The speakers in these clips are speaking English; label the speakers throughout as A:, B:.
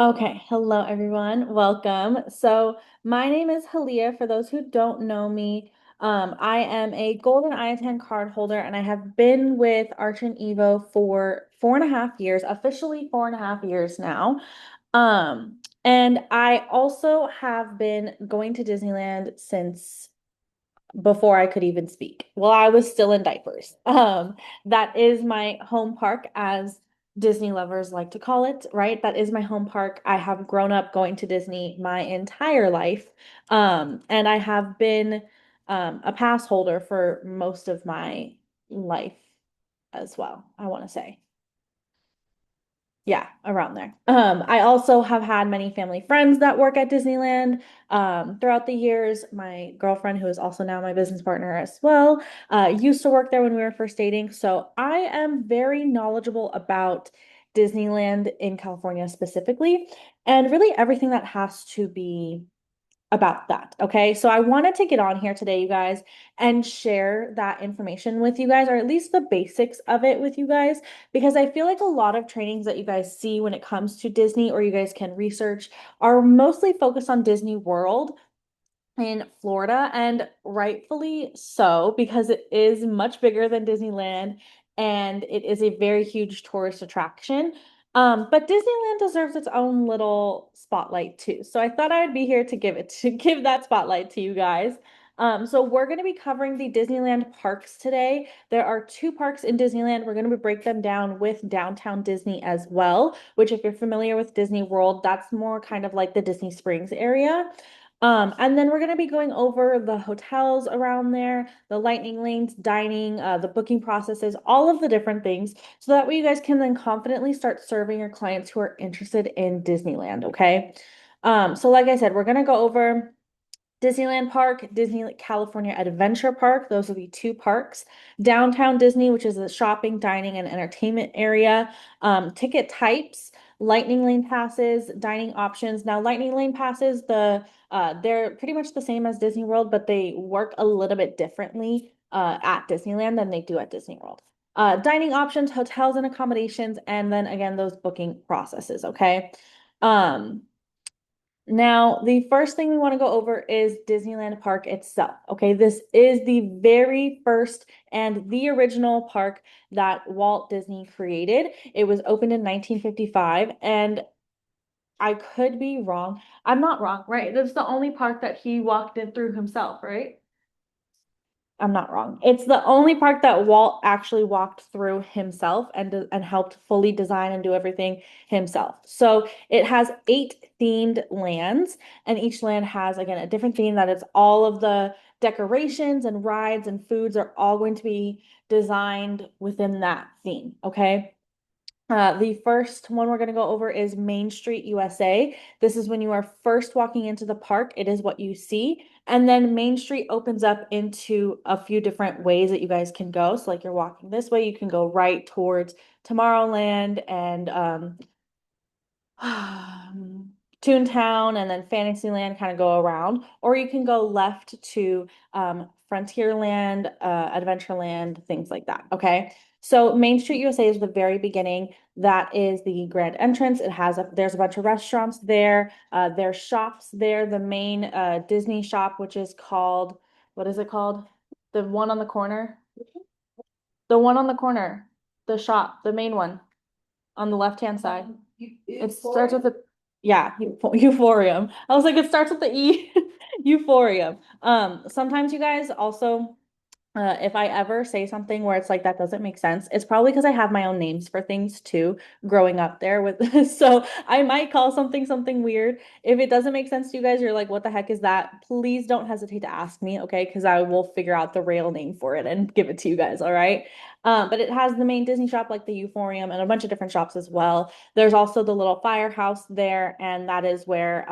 A: Okay, hello everyone. Welcome. My name is Halia. For those who don't know me, I am a Golden I-10 card holder, and I have been with Arch and Evo for 4.5 years, officially 4.5 years now. And I also have been going to Disneyland since before I could even speak. Well, I was still in diapers. That is my home park, as Disney lovers like to call it, right? That is my home park. I have grown up going to Disney my entire life. And I have been a pass holder for most of my life as well, I want to say. Yeah, around there. I also have had many family friends that work at Disneyland throughout the years. My girlfriend, who is also now my business partner as well, used to work there when we were first dating. So I am very knowledgeable about Disneyland in California specifically, and really everything that has to be about that. Okay. So I wanted to get on here today, you guys, and share that information with you guys, or at least the basics of it with you guys, because I feel like a lot of trainings that you guys see when it comes to Disney or you guys can research are mostly focused on Disney World in Florida, and rightfully so, because it is much bigger than Disneyland and it is a very huge tourist attraction. But Disneyland deserves its own little spotlight too. So I thought I would be here to give that spotlight to you guys. So we're going to be covering the Disneyland parks today. There are two parks in Disneyland. We're going to break them down with downtown Disney as well, which if you're familiar with Disney World, that's more kind of like the Disney Springs area. And then we're going to be going over the hotels around there, the lightning lanes, dining, the booking processes, all of the different things, so that way you guys can then confidently start serving your clients who are interested in Disneyland, okay? So like I said, we're going to go over Disneyland Park, Disney California Adventure Park. Those will be two parks. Downtown Disney, which is the shopping, dining, and entertainment area. Ticket types, Lightning Lane passes, dining options. Now, Lightning Lane passes, they're pretty much the same as Disney World, but they work a little bit differently at Disneyland than they do at Disney World. Dining options, hotels and accommodations, and then again, those booking processes, okay? Um, Now, the first thing we want to go over is Disneyland Park itself. Okay, this is the very first and the original park that Walt Disney created. It was opened in 1955, and I could be wrong. I'm not wrong, right? That's the only park that he walked in through himself, right? I'm not wrong. It's the only park that Walt actually walked through himself and helped fully design and do everything himself. So it has 8 themed lands, and each land has again a different theme. That it's all of the decorations and rides and foods are all going to be designed within that theme. Okay. The first one we're going to go over is Main Street USA. This is when you are first walking into the park. It is what you see. And then Main Street opens up into a few different ways that you guys can go. So, like you're walking this way, you can go right towards Tomorrowland and Toontown, and then Fantasyland kind of go around, or you can go left to Frontierland, Adventureland, things like that. Okay. So Main Street USA is the very beginning. That is the grand entrance. There's a bunch of restaurants there. There's shops there. The main Disney shop, which is called, what is it called? The one on the corner. The one on the corner. The shop, the main one on the left-hand side. It starts with a yeah, euphorium. I was like, it starts with the E, euphorium. Sometimes you guys also, if I ever say something where it's like that doesn't make sense, it's probably because I have my own names for things too, growing up there with so I might call something weird. If it doesn't make sense to you guys, you're like, what the heck is that? Please don't hesitate to ask me, okay? Because I will figure out the real name for it and give it to you guys, all right? But it has the main Disney shop like the Euphorium and a bunch of different shops as well. There's also the little firehouse there, and that is where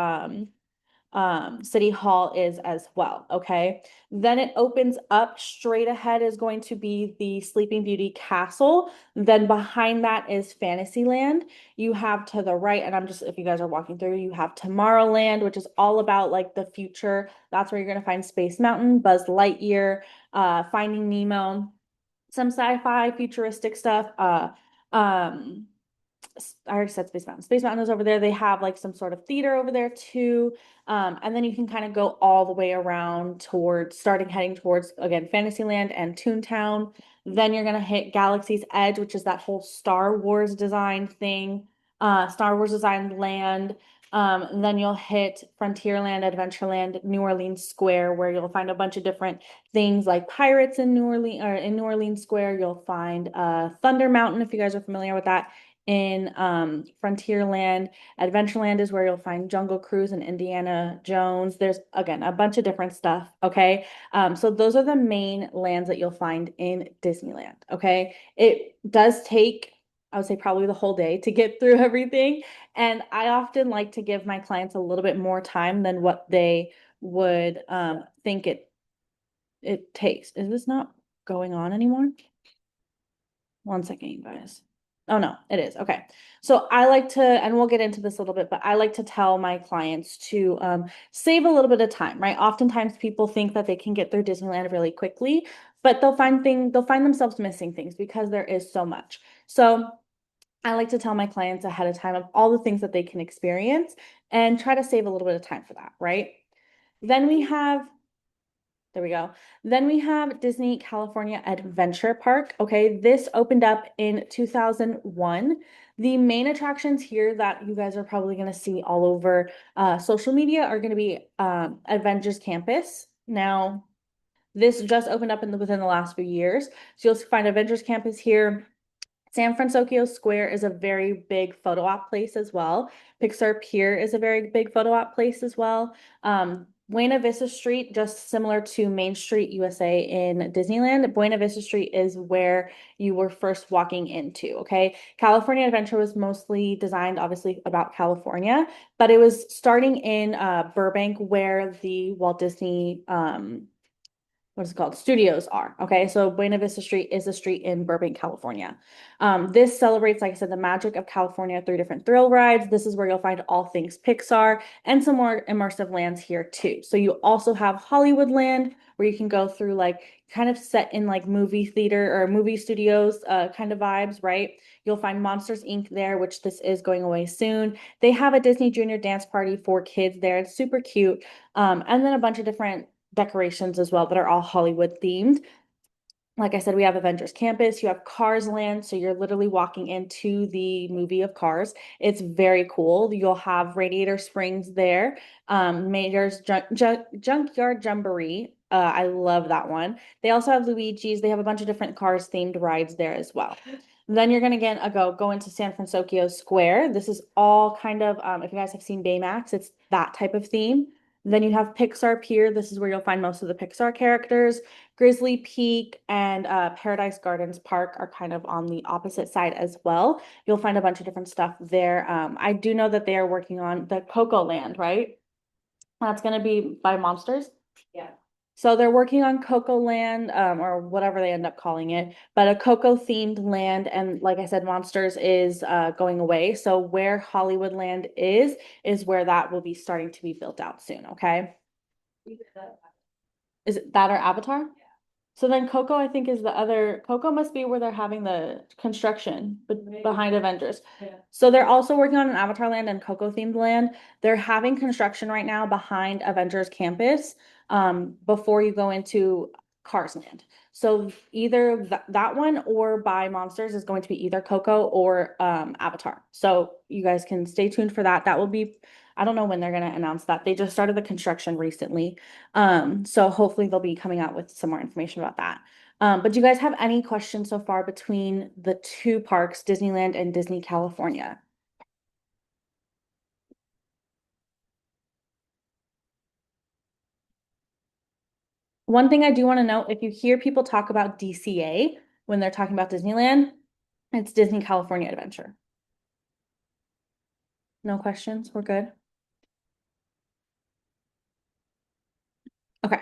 A: City Hall is as well. Okay. Then it opens up straight ahead is going to be the Sleeping Beauty Castle. Then behind that is Fantasyland. You have to the right, and if you guys are walking through, you have Tomorrowland, which is all about like the future. That's where you're going to find Space Mountain, Buzz Lightyear, Finding Nemo, some sci-fi futuristic stuff. Um, I already said Space Mountain. Space Mountain is over there. They have like some sort of theater over there too. And then you can kind of go all the way around towards starting heading towards again Fantasyland and Toontown. Then you're gonna hit Galaxy's Edge, which is that whole Star Wars design thing, Star Wars designed land. Then you'll hit Frontierland, Adventureland, New Orleans Square, where you'll find a bunch of different things like pirates in New Orleans or in New Orleans Square. You'll find Thunder Mountain, if you guys are familiar with that in Frontierland. Adventureland is where you'll find Jungle Cruise and Indiana Jones. There's again a bunch of different stuff. Okay. So those are the main lands that you'll find in Disneyland. Okay. It does take, I would say, probably the whole day to get through everything. And I often like to give my clients a little bit more time than what they would think it takes. Is this not going on anymore? One second, you guys. Oh no, it is. Okay. So I like to, and we'll get into this a little bit, but I like to tell my clients to save a little bit of time, right? Oftentimes people think that they can get through Disneyland really quickly, but they'll find themselves missing things because there is so much. So I like to tell my clients ahead of time of all the things that they can experience and try to save a little bit of time for that, right? Then we have there we go. Then we have Disney California Adventure Park. Okay, this opened up in 2001. The main attractions here that you guys are probably going to see all over social media are going to be Avengers Campus. Now, this just opened up within the last few years. So you'll find Avengers Campus here. San Francisco Square is a very big photo op place as well. Pixar Pier is a very big photo op place as well. Buena Vista Street, just similar to Main Street USA in Disneyland, Buena Vista Street is where you were first walking into, okay? California Adventure was mostly designed, obviously, about California, but it was starting in Burbank where the Walt Disney what is it called? Studios are. Okay. So Buena Vista Street is a street in Burbank, California. This celebrates, like I said, the magic of California through different thrill rides. This is where you'll find all things Pixar and some more immersive lands here too. So you also have Hollywood Land where you can go through like kind of set in like movie theater or movie studios kind of vibes, right? You'll find Monsters Inc. there, which this is going away soon. They have a Disney Junior dance party for kids there. It's super cute. And then a bunch of different decorations as well that are all Hollywood themed. Like I said, we have Avengers Campus, you have Cars Land, so you're literally walking into the movie of Cars. It's very cool. You'll have Radiator Springs there, Mayor's Junkyard Jamboree. I love that one. They also have Luigi's. They have a bunch of different Cars themed rides there as well. Then you're gonna go into San Francisco Square. This is all kind of if you guys have seen Baymax, it's that type of theme. Then you have Pixar Pier. This is where you'll find most of the Pixar characters. Grizzly Peak and Paradise Gardens Park are kind of on the opposite side as well. You'll find a bunch of different stuff there. I do know that they are working on the Coco Land, right? That's going to be by Monsters. Yeah. So they're working on Coco Land, or whatever they end up calling it, but a Coco themed land. And like I said, Monsters is going away. So where Hollywood Land is where that will be starting to be built out soon. Okay. Is it that or Avatar? So then Coco, I think, is the other. Coco must be where they're having the construction behind Avengers. Yeah. So they're also working on an Avatar land and Coco themed land. They're having construction right now behind Avengers Campus before you go into Cars Land. So either that one or by Monsters is going to be either Coco or Avatar. So you guys can stay tuned for that. That will be, I don't know when they're going to announce that. They just started the construction recently. So hopefully they'll be coming out with some more information about that. But do you guys have any questions so far between the two parks, Disneyland and Disney California? One thing I do want to note, if you hear people talk about DCA when they're talking about Disneyland, it's Disney California Adventure. No questions? We're good. Okay.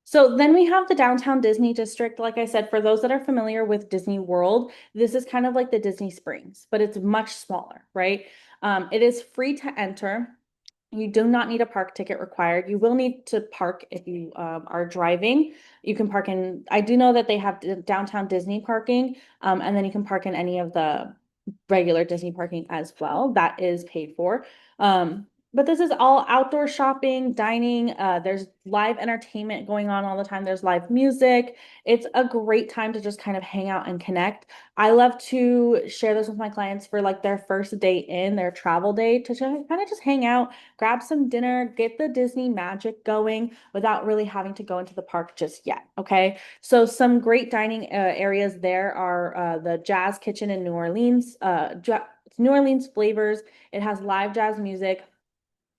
A: So then we have the downtown Disney district. Like I said, for those that are familiar with Disney World, this is kind of like the Disney Springs, but it's much smaller, right? It is free to enter. You do not need a park ticket required. You will need to park if you are driving. You can park in, I do know that they have downtown Disney parking, and then you can park in any of the regular Disney parking as well. That is paid for. But this is all outdoor shopping, dining. There's live entertainment going on all the time. There's live music. It's a great time to just kind of hang out and connect. I love to share this with my clients for like their first day in, their travel day, to kind of just hang out, grab some dinner, get the Disney magic going without really having to go into the park just yet. Okay. So some great dining areas there are the Jazz Kitchen in New Orleans. New Orleans flavors. It has live jazz music.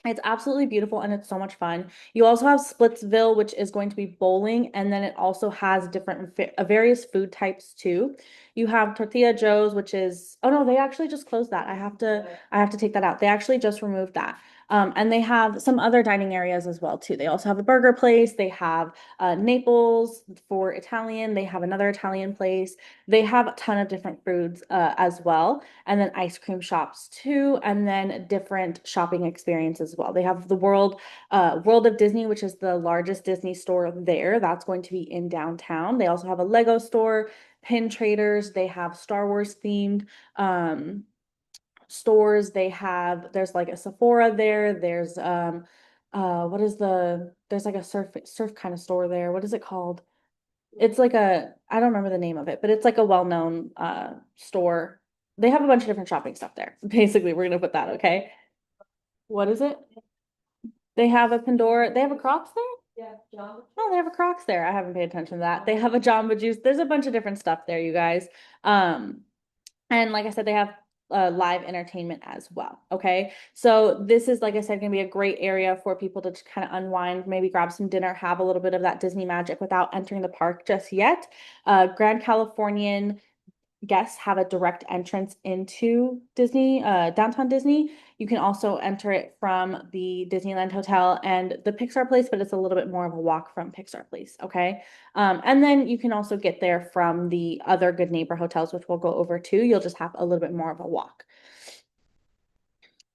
A: It's absolutely beautiful and it's so much fun. You also have Splitsville, which is going to be bowling, and then it also has different various food types too. You have Tortilla Joe's, which is, oh no, they actually just closed that. I have to take that out. They actually just removed that. And they have some other dining areas as well too. They also have a burger place. They have Naples for Italian. They have another Italian place. They have a ton of different foods as well, and then ice cream shops too, and then different shopping experiences as well. They have the World of Disney, which is the largest Disney store there. That's going to be in downtown. They also have a Lego store, pin traders. They have Star Wars themed stores. There's like a Sephora there. There's like a surf kind of store there. What is it called? It's like I don't remember the name of it, but it's like a well-known store. They have a bunch of different shopping stuff there. Basically, we're gonna put that, okay? What is it? They have a Pandora. They have a Crocs there? Oh, they have a Crocs there. I haven't paid attention to that. They have a Jamba Juice. There's a bunch of different stuff there, you guys. Um, and like I said, they have live entertainment as well. Okay. So this is, like I said, going to be a great area for people to kind of unwind, maybe grab some dinner, have a little bit of that Disney magic without entering the park just yet. Grand Californian guests have a direct entrance into Disney, downtown Disney. You can also enter it from the Disneyland Hotel and the Pixar Place, but it's a little bit more of a walk from Pixar Place. Okay. And then you can also get there from the other Good Neighbor hotels, which we'll go over too. You'll just have a little bit more of a walk.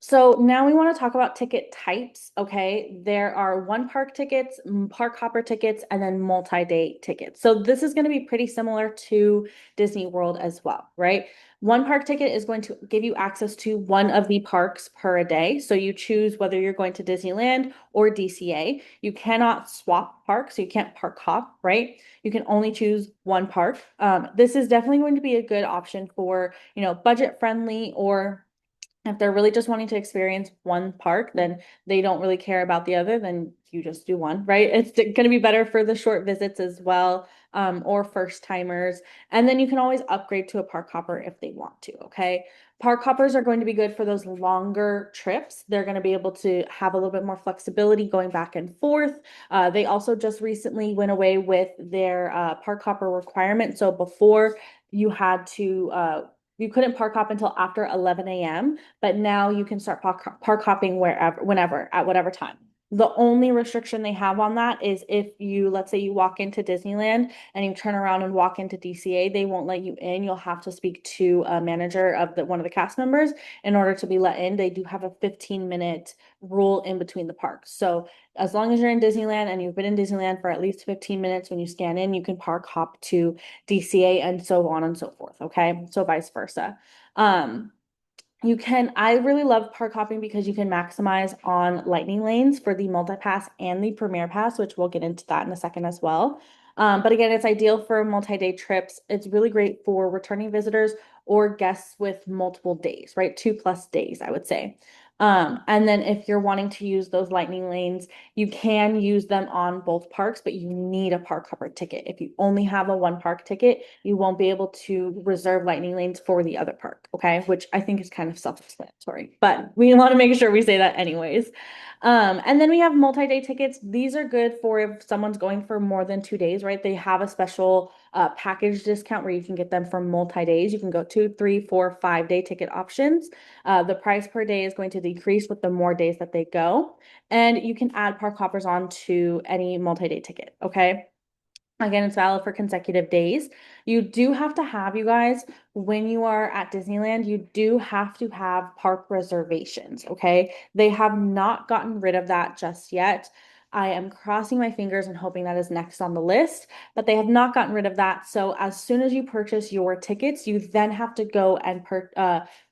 A: So now we want to talk about ticket types. Okay. There are one park tickets, park hopper tickets, and then multi-day tickets. So this is going to be pretty similar to Disney World as well, right? One park ticket is going to give you access to one of the parks per a day. So you choose whether you're going to Disneyland or DCA. You cannot swap parks, so you can't park hop, right? You can only choose one park. This is definitely going to be a good option for, budget friendly, or if they're really just wanting to experience one park, then they don't really care about the other, then you just do one, right? It's going to be better for the short visits as well, or first timers. And then you can always upgrade to a park hopper if they want to, okay? Park hoppers are going to be good for those longer trips. They're going to be able to have a little bit more flexibility going back and forth. They also just recently went away with their park hopper requirement. So before you had to, you couldn't park hop until after 11 a.m., but now you can start park hopping wherever, whenever, at whatever time. The only restriction they have on that is if you, let's say you walk into Disneyland and you turn around and walk into DCA, they won't let you in. You'll have to speak to a manager of one of the cast members in order to be let in. They do have a 15-minute rule in between the parks. So as long as you're in Disneyland and you've been in Disneyland for at least 15 minutes when you scan in, you can park hop to DCA and so on and so forth. Okay. So vice versa. Um, I really love park hopping because you can maximize on lightning lanes for the multi-pass and the premier pass, which we'll get into that in a second as well. But again, it's ideal for multi-day trips. It's really great for returning visitors or guests with multiple days, right? 2+ days, I would say. And then if you're wanting to use those lightning lanes, you can use them on both parks, but you need a park hopper ticket. If you only have a one park ticket, you won't be able to reserve lightning lanes for the other park, okay? Which I think is kind of self-explanatory, but we want to make sure we say that anyways. And then we have multi-day tickets. These are good for if someone's going for more than 2 days, right? They have a special package discount where you can get them for multi-days. You can go 2, 3, 4, 5 day ticket options. The price per day is going to decrease with the more days that they go. And you can add park hoppers on to any multi-day ticket, okay? Again, it's valid for consecutive days. You do have to have, you guys, when you are at Disneyland, you do have to have park reservations, okay? They have not gotten rid of that just yet. I am crossing my fingers and hoping that is next on the list, but they have not gotten rid of that. So as soon as you purchase your tickets, you then have to go and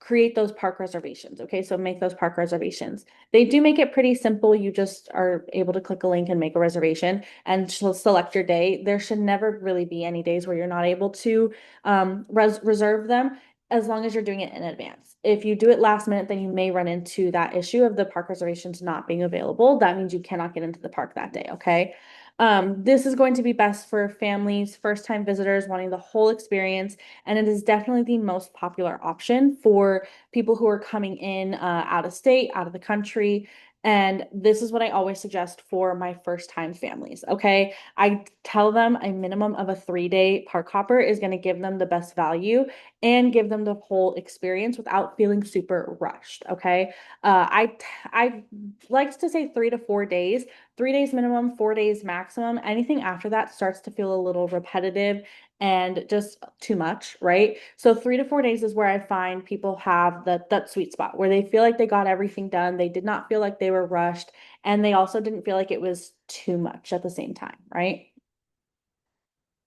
A: create those park reservations, okay? So make those park reservations. They do make it pretty simple. You just are able to click a link and make a reservation and select your day. There should never really be any days where you're not able to reserve them as long as you're doing it in advance. If you do it last minute, then you may run into that issue of the park reservations not being available. That means you cannot get into the park that day, okay? This is going to be best for families, first-time visitors wanting the whole experience, and it is definitely the most popular option for people who are coming in out of state, out of the country. And this is what I always suggest for my first time families. Okay. I tell them a minimum of a 3-day park hopper is going to give them the best value and give them the whole experience without feeling super rushed. Okay. I like to say 3 to 4 days, 3 days minimum, 4 days maximum. Anything after that starts to feel a little repetitive and just too much, right? So 3 to 4 days is where I find people have that sweet spot where they feel like they got everything done. They did not feel like they were rushed, and they also didn't feel like it was too much at the same time, right?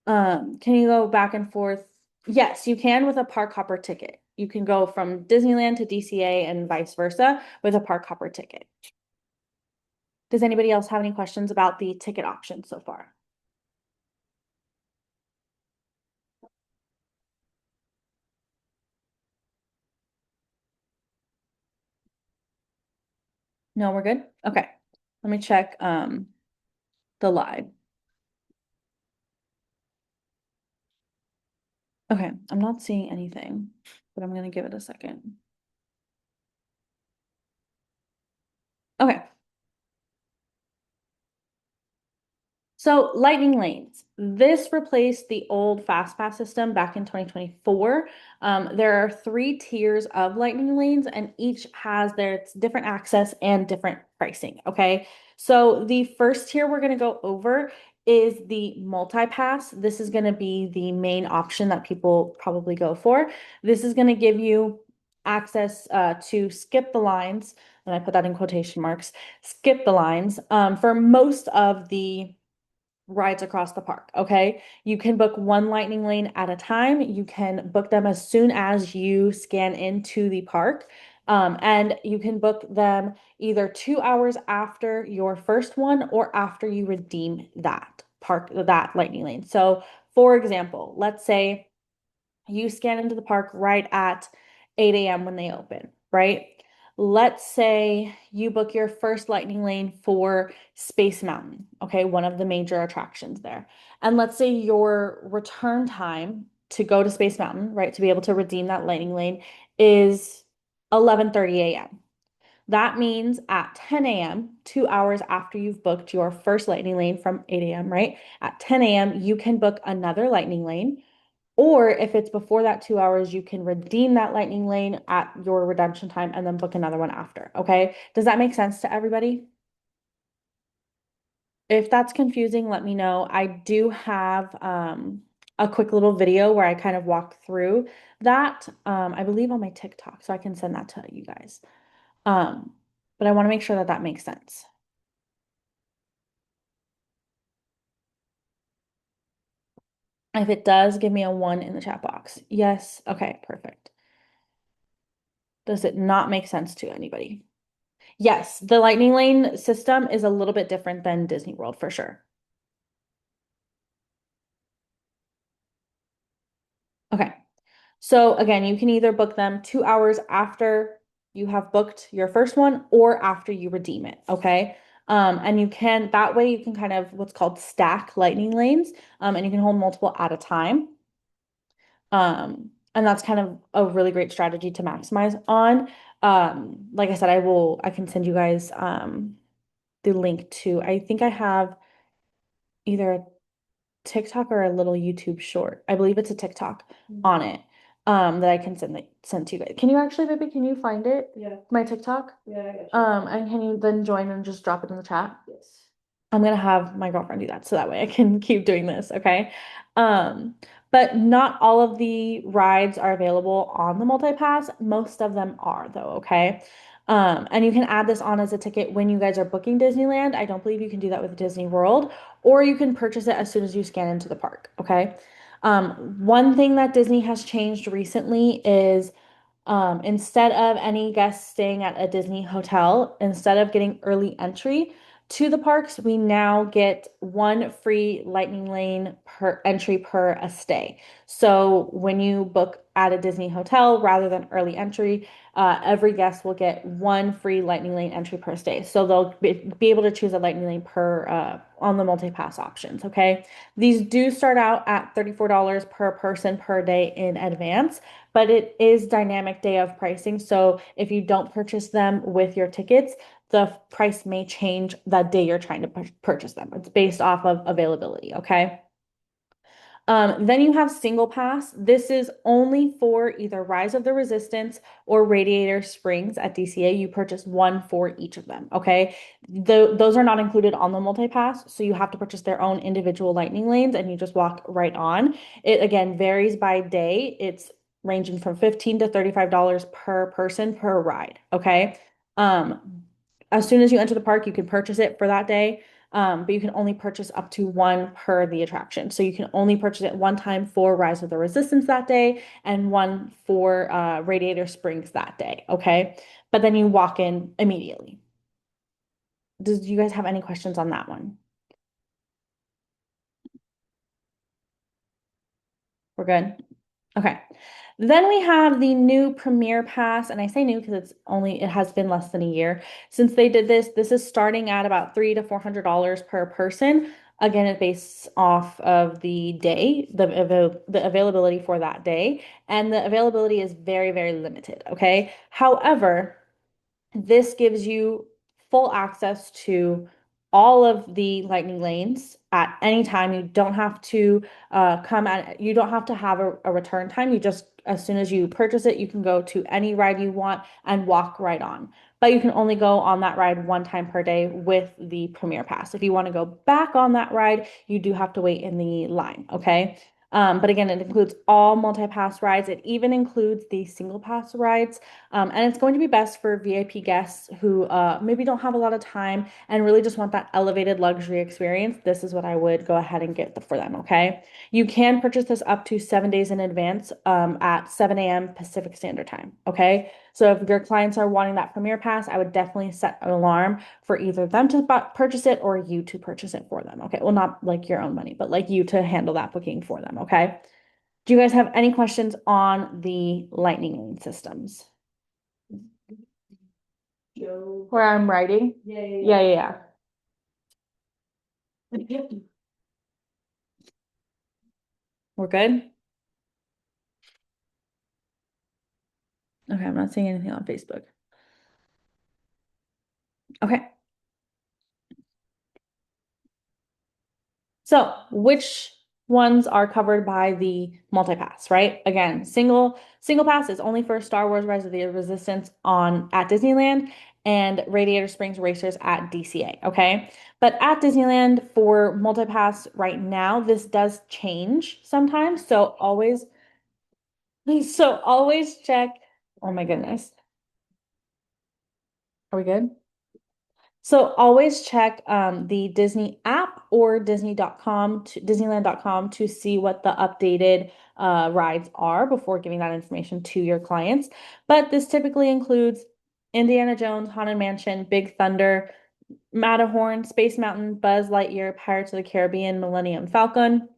A: Can you go back and forth? Yes, you can with a park hopper ticket. You can go from Disneyland to DCA and vice versa with a park hopper ticket. Does anybody else have any questions about the ticket option so far? No, we're good? Okay. Let me check the live. Okay, I'm not seeing anything, but I'm gonna give it a second. Okay, so lightning lanes. This replaced the old fast pass system back in 2024. There are 3 tiers of lightning lanes, and each has their different access and different pricing. Okay, so the first tier we're going to go over is the multi-pass. This is going to be the main option that people probably go for. This is going to give you access to skip the lines, and I put that in quotation marks, skip the lines for most of the rides across the park. Okay. You can book one lightning lane at a time. You can book them as soon as you scan into the park. And you can book them either 2 hours after your first one or after you redeem that lightning lane. So, for example, let's say you scan into the park right at 8 a.m. when they open, right? Let's say you book your first lightning lane for Space Mountain, okay, one of the major attractions there. And let's say your return time to go to Space Mountain, right, to be able to redeem that lightning lane is 11:30 a.m. That means at 10 a.m., 2 hours after you've booked your first lightning lane from 8 a.m., right? At 10 a.m., you can book another lightning lane, or if it's before that 2 hours, you can redeem that lightning lane at your redemption time and then book another one after. Okay. Does that make sense to everybody? If that's confusing, let me know. I do have a quick little video where I kind of walk through that, I believe on my TikTok, so I can send that to you guys. Um, but I want to make sure that that makes sense. If it does, give me a 1 in the chat box. Yes. Okay, perfect. Does it not make sense to anybody? Yes, the lightning lane system is a little bit different than Disney World for sure. Okay. So again, you can either book them 2 hours after you have booked your first one or after you redeem it. Okay. And you can, that way you can kind of what's called stack lightning lanes, and you can hold multiple at a time. And that's kind of a really great strategy to maximize on. Like I said, I can send you guys, the link to, I think I have either a TikTok or a little YouTube short. I believe it's a TikTok on it. That I can send to you guys. Can you actually, baby, can you find it? Yeah. My TikTok? Yeah, I got you. And can you then join and just drop it in the chat? Yes. I'm gonna have my girlfriend do that so that way I can keep doing this, okay? Um, but not all of the rides are available on the multi-pass. Most of them are though, okay? And you can add this on as a ticket when you guys are booking Disneyland. I don't believe you can do that with Disney World, or you can purchase it as soon as you scan into the park, okay? One thing that Disney has changed recently is instead of any guests staying at a Disney hotel, instead of getting early entry to the parks, we now get one free lightning lane per entry per a stay. So when you book at a Disney hotel rather than early entry, every guest will get one free lightning lane entry per stay. So they'll be able to choose a lightning lane per on the multi-pass options. Okay. These do start out at $34 per person per day in advance, but it is dynamic day of pricing. So if you don't purchase them with your tickets, the price may change that day you're trying to purchase them. It's based off of availability, okay? Then you have single pass. This is only for either Rise of the Resistance or Radiator Springs at DCA. You purchase one for each of them. Okay. Those are not included on the multi-pass. So you have to purchase their own individual lightning lanes and you just walk right on. It again varies by day. It's ranging from $15 to $35 per person per ride. Okay. As soon as you enter the park, you can purchase it for that day. But you can only purchase up to one per the attraction. So you can only purchase it one time for Rise of the Resistance that day and one for Radiator Springs that day. Okay. But then you walk in immediately. Do you guys have any questions on that one? We're good. Okay. Then we have the new Premier Pass, and I say new because it has been less than a year since they did this. This is starting at about $300 to $400 per person. Again, it's based off of the day, the availability for that day, and the availability is very, very limited. Okay. However, this gives you full access to all of the lightning lanes at any time. You don't have to you don't have to have a return time. You just, as soon as you purchase it, you can go to any ride you want and walk right on. But you can only go on that ride one time per day with the Premier Pass. If you want to go back on that ride, you do have to wait in the line, okay? But again, it includes all multi-pass rides. It even includes the single pass rides. And it's going to be best for VIP guests who maybe don't have a lot of time and really just want that elevated luxury experience. This is what I would go ahead and get for them, okay? You can purchase this up to 7 days in advance at 7 a.m. Pacific Standard Time, okay? So if your clients are wanting that Premier Pass, I would definitely set an alarm for either them to purchase it or you to purchase it for them, okay? Well, not like your own money, but like you to handle that booking for them, okay? Do you guys have any questions on the lightning lane systems? Where I'm writing? Yeah. We're good? Okay, I'm not seeing anything on Facebook. Okay. So, which ones are covered by the multi-pass, right? Again, single pass is only for Star Wars Rise of the Resistance on at Disneyland and Radiator Springs Racers at DCA, okay? But at Disneyland for multi-pass right now, this does change sometimes. So always check. Oh my goodness. Are we good? So always check the Disney app or Disney.com to Disneyland.com to see what the updated rides are before giving that information to your clients. But this typically includes Indiana Jones, Haunted Mansion, Big Thunder, Matterhorn, Space Mountain, Buzz Lightyear, Pirates of the Caribbean, Millennium Falcon.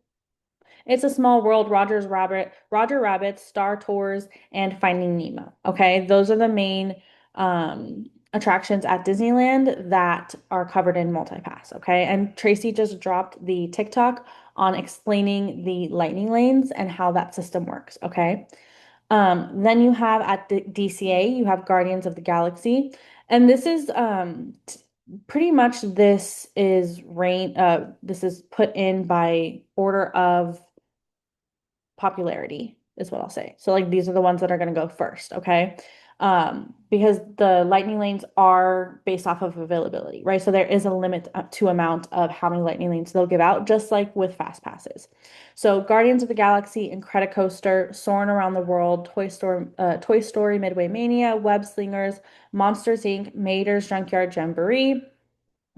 A: It's a Small World, Roger Rabbit, Star Tours, and Finding Nemo. Okay, those are the main attractions at Disneyland that are covered in multi-pass. Okay, and Tracy just dropped the TikTok on explaining the lightning lanes and how that system works. Okay, then you have at the DCA, you have Guardians of the Galaxy, and this is pretty much this is put in by order of popularity is what I'll say. So like these are the ones that are going to go first, okay? because the lightning lanes are based off of availability, right? So there is a limit to amount of how many lightning lanes they'll give out, just like with fast passes. So Guardians of the Galaxy, Incredicoaster, Soarin' Around the World, Toy Story Midway Mania, Web Slingers, Monsters Inc., Mater's Junkyard Jamboree,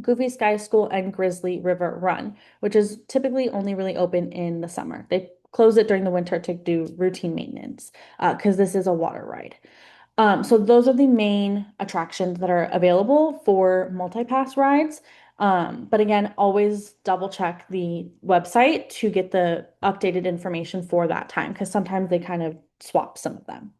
A: Goofy Sky School, and Grizzly River Run, which is typically only really open in the summer. They close it during the winter to do routine maintenance because this is a water ride. So those are the main attractions that are available for multi-pass rides. But again, always double check the website to get the updated information for that time because sometimes they kind of swap some of them.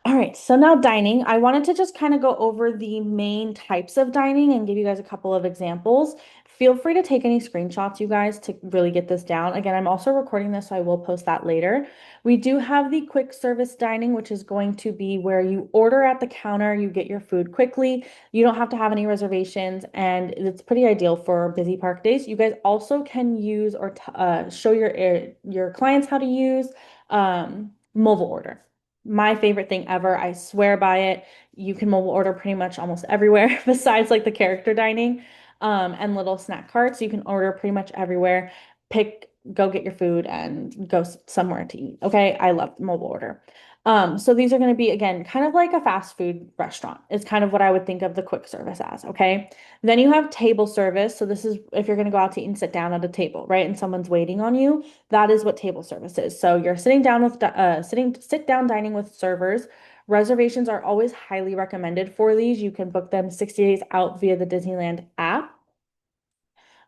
A: All right, so now dining. I wanted to just kind of go over the main types of dining and give you guys a couple of examples. Feel free to take any screenshots, you guys, to really get this down. Again, I'm also recording this, so I will post that later. We do have the quick service dining, which is going to be where you order at the counter, you get your food quickly. You don't have to have any reservations, and it's pretty ideal for busy park days. You guys also can use or show your clients how to use mobile order. My favorite thing ever. I swear by it. You can mobile order pretty much almost everywhere besides like the character dining and little snack carts. You can order pretty much everywhere. Go get your food and go somewhere to eat. Okay. I love mobile order. So these are going to be again kind of like a fast food restaurant. It's kind of what I would think of the quick service as. Okay. Then you have table service. So this is if you're going to go out to eat and sit down at a table, right? And someone's waiting on you. That is what table service is. So you're sitting down with sit down dining with servers. Reservations are always highly recommended for these. You can book them 60 days out via the Disneyland app.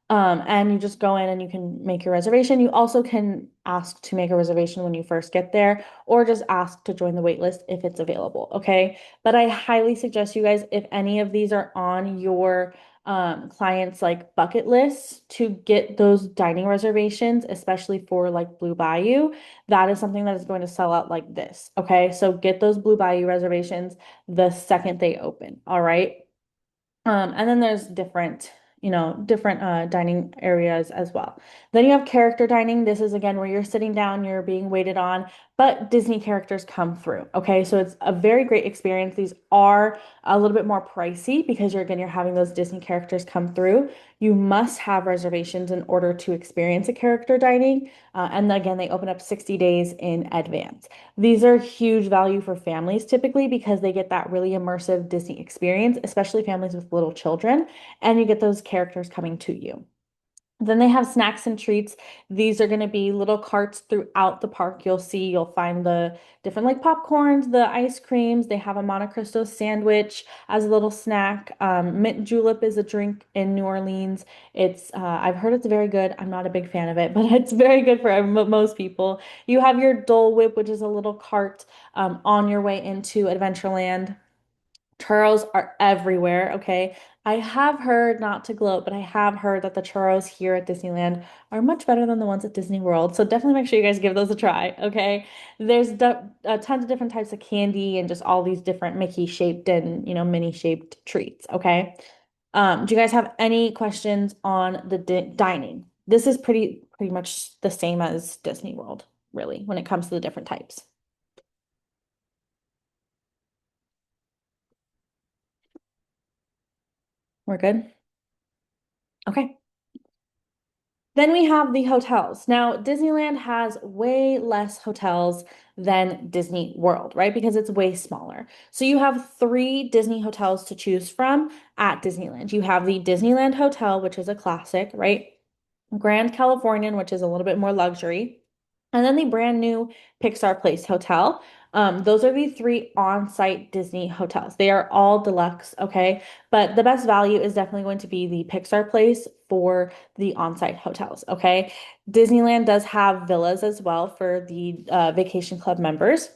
A: And you just go in and you can make your reservation. You also can ask to make a reservation when you first get there, or just ask to join the wait list if it's available. Okay. But I highly suggest you guys, if any of these are on your clients like bucket lists, to get those dining reservations, especially for like Blue Bayou. That is something that is going to sell out like this. Okay. So get those Blue Bayou reservations the second they open. All right. And then there's different dining areas as well. Then you have character dining. This is again where you're sitting down, you're being waited on, but Disney characters come through. Okay, so it's a very great experience. These are a little bit more pricey because you're having those Disney characters come through. You must have reservations in order to experience a character dining. And again, they open up 60 days in advance. These are huge value for families typically because they get that really immersive Disney experience, especially families with little children, and you get those characters coming to you. Then they have snacks and treats. These are going to be little carts throughout the park. You'll find the different like popcorns, the ice creams. They have a Monte Cristo sandwich as a little snack. Mint julep is a drink in New Orleans. I've heard it's very good. I'm not a big fan of it, but it's very good for most people. You have your Dole Whip, which is a little cart on your way into Adventureland. Churros are everywhere, okay? I have heard, not to gloat, but I have heard that the churros here at Disneyland are much better than the ones at Disney World. So definitely make sure you guys give those a try, okay? There's tons of different types of candy and just all these different Mickey shaped and, mini shaped treats, okay? Do you guys have any questions on the dining? This is pretty much the same as Disney World, really, when it comes to the different types. We're good? Okay. Then we have the hotels. Now, Disneyland has way less hotels than Disney World, right? Because it's way smaller. So you have three Disney hotels to choose from at Disneyland. You have the Disneyland Hotel, which is a classic, right? Grand Californian, which is a little bit more luxury. And then the brand new Pixar Place Hotel. Those are the three on-site Disney hotels. They are all deluxe, okay? But the best value is definitely going to be the Pixar Place for the on-site hotels, okay? Disneyland does have villas as well for the Vacation Club members.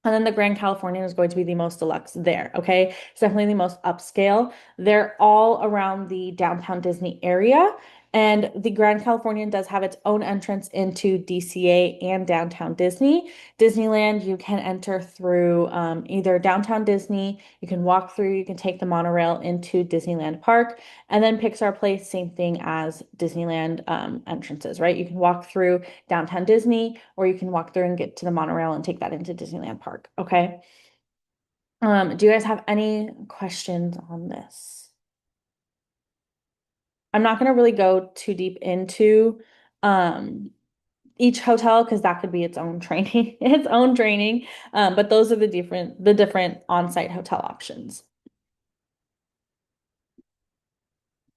A: And then the Grand Californian is going to be the most deluxe there, okay? It's definitely the most upscale. They're all around the downtown Disney area. And the Grand Californian does have its own entrance into DCA and downtown Disney. Disneyland, you can enter through either downtown Disney, you can walk through, you can take the monorail into Disneyland Park, and then Pixar Place, same thing as Disneyland entrances, right? You can walk through downtown Disney, or you can walk through and get to the monorail and take that into Disneyland Park. Okay. Do you guys have any questions on this? I'm not going to really go too deep into um, each hotel because that could be its own training, its own training. But those are the different on-site hotel options.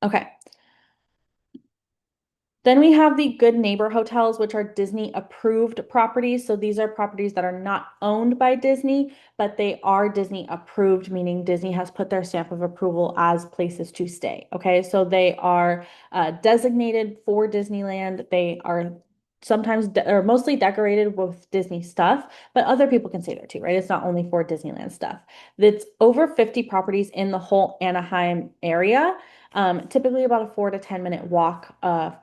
A: Okay. Then we have the Good Neighbor hotels, which are Disney approved properties. So these are properties that are not owned by Disney, but they are Disney approved, meaning Disney has put their stamp of approval as places to stay. Okay, so they are designated for Disneyland. They are sometimes or mostly decorated with Disney stuff, but other people can stay there too, right? It's not only for Disneyland stuff. It's over 50 properties in the whole Anaheim area. Typically about a 4 to 10 minute walk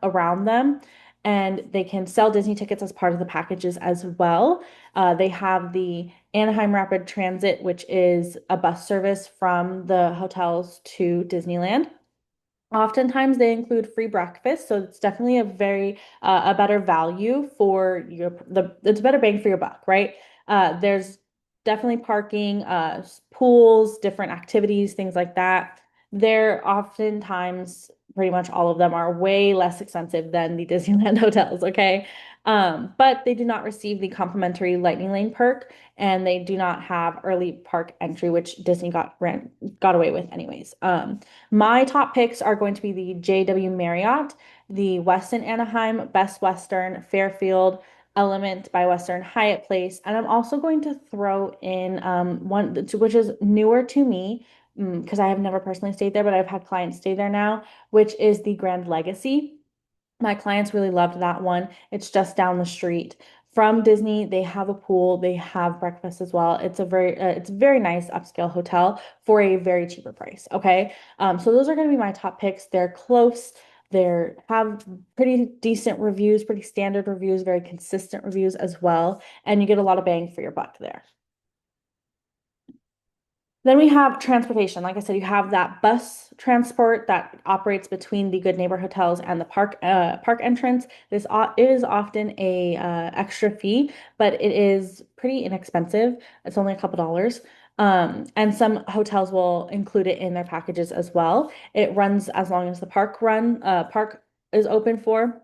A: around them. And they can sell Disney tickets as part of the packages as well. They have the Anaheim Rapid Transit, which is a bus service from the hotels to Disneyland. Oftentimes they include free breakfast, so it's definitely a better value for it's a better bang for your buck, right? There's definitely parking, pools, different activities, things like that. They're oftentimes pretty much all of them are way less expensive than the Disneyland hotels, okay? But they do not receive the complimentary Lightning Lane perk, and they do not have early park entry, which Disney got away with anyways. My top picks are going to be the JW Marriott, the Westin Anaheim, Best Western, Fairfield, Element by Western Hyatt Place, and I'm also going to throw in one which is newer to me because I have never personally stayed there, but I've had clients stay there now, which is the Grand Legacy. My clients really loved that one. It's just down the street from Disney. They have a pool, they have breakfast as well. It's a very nice upscale hotel for a very cheaper price. Okay. So those are going to be my top picks. They're close. They have pretty decent reviews, pretty standard reviews, very consistent reviews as well. And you get a lot of bang for your buck there. Then we have transportation. Like I said, you have that bus transport that operates between the Good Neighbor hotels and the park entrance. It is often a extra fee, but it is pretty inexpensive. It's only a couple dollars. And some hotels will include it in their packages as well. It runs as long as the park is open for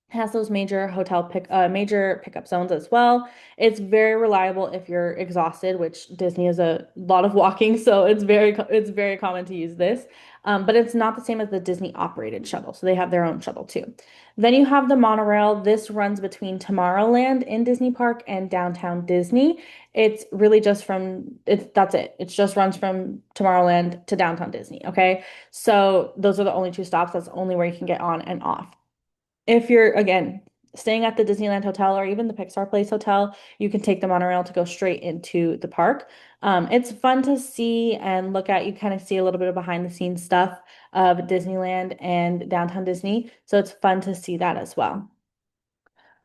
A: has those major pickup zones as well. It's very reliable if you're exhausted, which Disney is a lot of walking, so it's very common to use this. But it's not the same as the Disney operated shuttle, so they have their own shuttle too. Then you have the monorail. This runs between Tomorrowland in Disney Park and downtown Disney. It's really just that's it. It just runs from Tomorrowland to downtown Disney. Okay. So those are the only two stops. That's only where you can get on and off. If you're, again, staying at the Disneyland Hotel or even the Pixar Place Hotel, you can take the monorail to go straight into the park. It's fun to see and look at. You kind of see a little bit of behind the scenes stuff of Disneyland and downtown Disney. So it's fun to see that as well.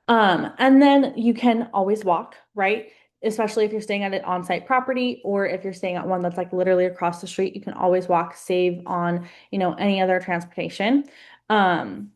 A: And then you can always walk, right? Especially if you're staying at an on-site property or if you're staying at one that's like literally across the street, you can always walk, save on, any other transportation. Um,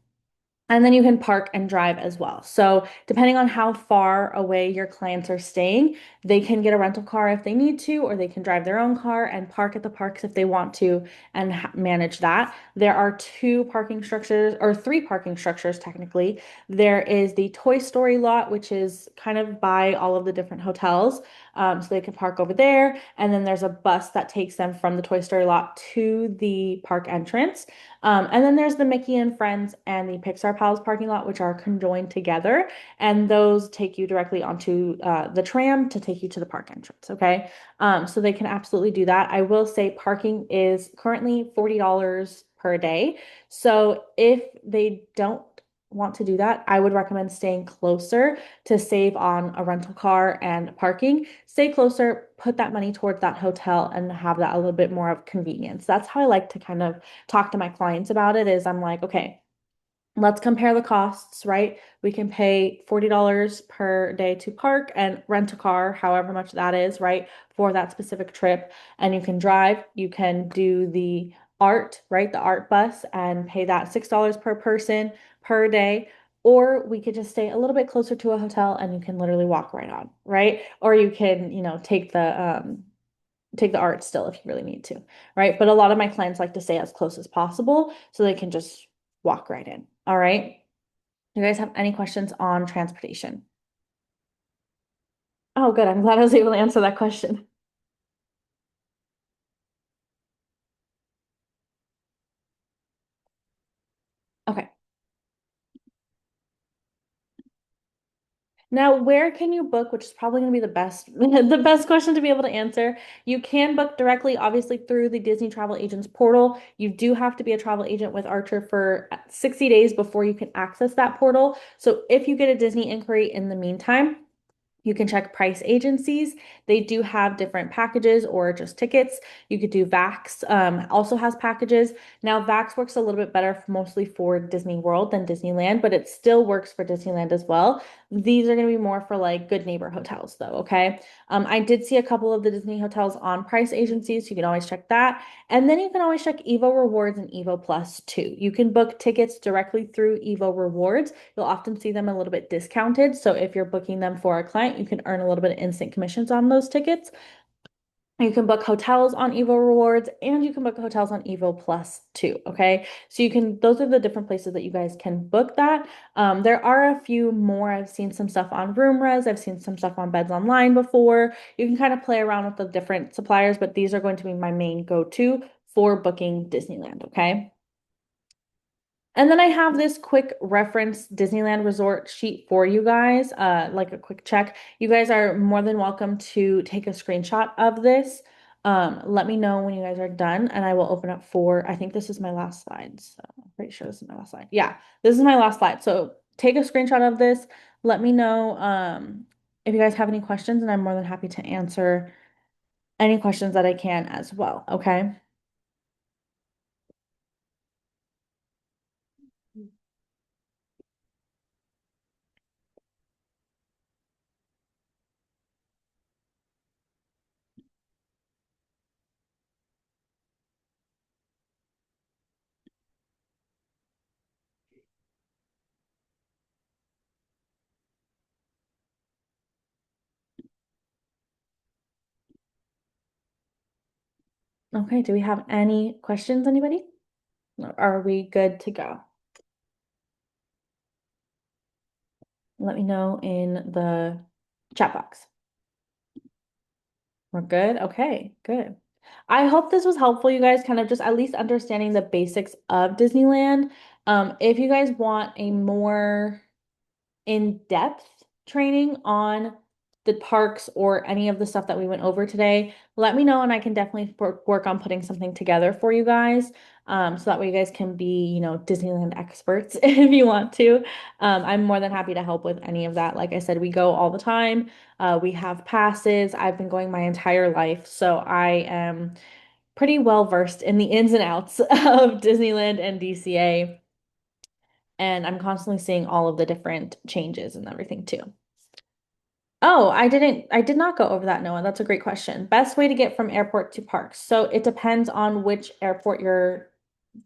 A: and then you can park and drive as well. So, depending on how far away your clients are staying, they can get a rental car if they need to, or they can drive their own car and park at the parks if they want to and manage that. There are two parking structures, or three parking structures technically. There is the Toy Story lot, which is kind of by all of the different hotels. So they can park over there. And then there's a bus that takes them from the Toy Story lot to the park entrance. And then there's the Mickey and Friends and the Pixar Palace parking lot, which are conjoined together. And those take you directly onto the tram to take you to the park entrance. Okay. So they can absolutely do that. I will say parking is currently $40 per day. So if they don't want to do that, I would recommend staying closer to save on a rental car and parking. Stay closer, put that money towards that hotel and have that a little bit more of convenience. That's how I like to kind of talk to my clients about it is I'm like, okay, Let's compare the costs, right? We can pay $40 per day to park and rent a car, however much that is, right, for that specific trip. And you can drive, you can do the art, right, the art bus, and pay that $6 per person per day. Or we could just stay a little bit closer to a hotel and you can literally walk right on, right? Or you can, take the art still if you really need to, right? But a lot of my clients like to stay as close as possible so they can just walk right in. All right. You guys have any questions on transportation? Oh, good. I'm glad I was able to answer that question. Okay. Now, where can you book, which is probably going to be the best the best question to be able to answer. You can book directly, obviously, through the Disney Travel Agents portal. You do have to be a travel agent with Archer for 60 days before you can access that portal. So if you get a Disney inquiry in the meantime, you can check price agencies. They do have different packages or just tickets. You could do VAX, also has packages. Now, VAX works a little bit better mostly for Disney World than Disneyland, but it still works for Disneyland as well. These are going to be more for like good neighbor hotels, though, okay? I did see a couple of the Disney hotels on price agencies. So you can always check that. And then you can always check Evo Rewards and Evo Plus too. You can book tickets directly through Evo Rewards. You'll often see them a little bit discounted. So if you're booking them for a client, you can earn a little bit of instant commissions on those tickets. You can book hotels on Evo Rewards and you can book hotels on Evo Plus too. Okay. So you can, those are the different places that you guys can book that. There are a few more. I've seen some stuff on RoomRes. I've seen some stuff on Beds Online before. You can kind of play around with the different suppliers, but these are going to be my main go-to for booking Disneyland. Okay. And then I have this quick reference Disneyland resort sheet for you guys, like a quick check. You guys are more than welcome to take a screenshot of this. Let me know when you guys are done, and I will open up for, I think this is my last slide. So I'm pretty sure this is my last slide. Yeah, this is my last slide. So take a screenshot of this. Let me know if you guys have any questions, and I'm more than happy to answer any questions that I can as well. Okay. Okay. Do we have any questions, anybody? Are we good to go? Let me know in the chat box. We're good? Okay, good. I hope this was helpful, you guys, kind of just at least understanding the basics of Disneyland. If you guys want a more in-depth training on the parks or any of the stuff that we went over today, let me know and I can definitely work on putting something together for you guys. So that way you guys can be, Disneyland experts if you want to. I'm more than happy to help with any of that. Like I said, we go all the time. We have passes. I've been going my entire life, so I am pretty well versed in the ins and outs of Disneyland and DCA. And I'm constantly seeing all of the different changes and everything too. Oh, I did not go over that, Noah. That's a great question. Best way to get from airport to parks. So it depends on which airport you're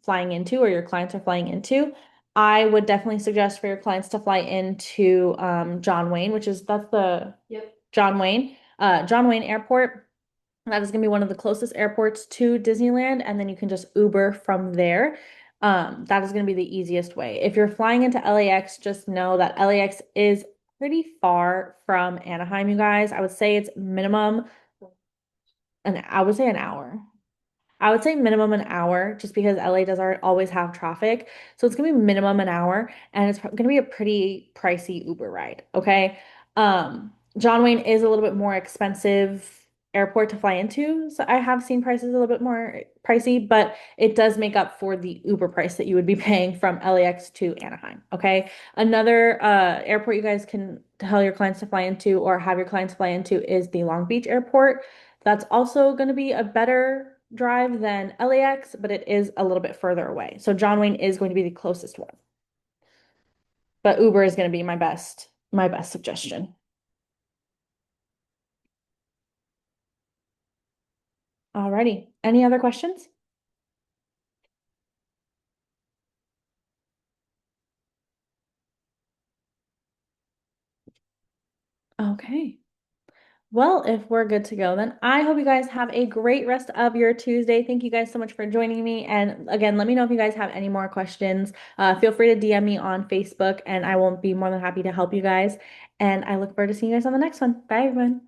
A: flying into or your clients are flying into. I would definitely suggest for your clients to fly into John Wayne, that's the John Wayne, John Wayne Airport. That is going to be one of the closest airports to Disneyland, and then you can just Uber from there. That is going to be the easiest way. If you're flying into LAX, just know that LAX is pretty far from Anaheim, you guys. I would say it's minimum, and I would say an hour. I would say minimum an hour just because LA does always have traffic. So it's gonna be minimum an hour and it's gonna be a pretty pricey Uber ride. Okay. John Wayne is a little bit more expensive airport to fly into. So I have seen prices a little bit more pricey, but it does make up for the Uber price that you would be paying from LAX to Anaheim. Okay. Another airport you guys can tell your clients to fly into or have your clients fly into is the Long Beach Airport. That's also going to be a better drive than LAX, but it is a little bit further away. So John Wayne is going to be the closest one. but Uber is going to be my best suggestion. Alrighty. Any other questions? Okay. Well, if we're good to go, then I hope you guys have a great rest of your Tuesday. Thank you guys so much for joining me. And again, let me know if you guys have any more questions. Feel free to DM me on Facebook, and I will be more than happy to help you guys. And I look forward to seeing you guys on the next one. Bye, everyone.